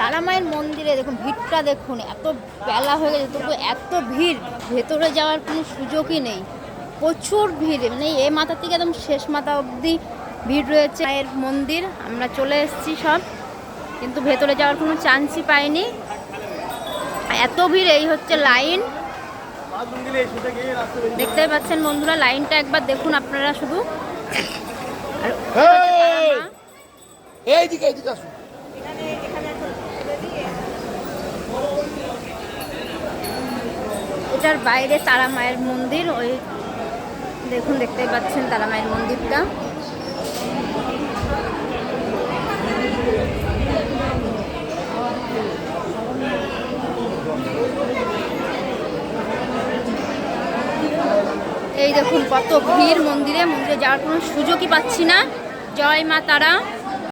তারা মায়ের মন্দিরে দেখুন ভিড়টা দেখুন, এত বেলা হয়ে গেছে তবু এত ভিড়, ভেতরে যাওয়ার কোনো সুযোগই নেই, প্রচুর ভিড়, মানে এ মাথা থেকে একদম শেষ মাথা অবধি ভিড় রয়েছে। মায়ের মন্দির আমরা চলে এসেছি সব, কিন্তু ভেতরে যাওয়ার কোনো চান্সই পাইনি, এত ভিড়। এই হচ্ছে লাইন, দেখতেই পাচ্ছেন বন্ধুরা, লাইনটা একবার দেখুন আপনারা শুধু। এটার বাইরে তারা মায়ের মন্দির, ওই দেখুন দেখতেই পাচ্ছেন তারা মায়ের মন্দিরটা। এই দেখুন কত ভিড় মন্দিরে, মন্দিরে যাওয়ার কোনো সুযোগই পাচ্ছি না। জয় মা তারা।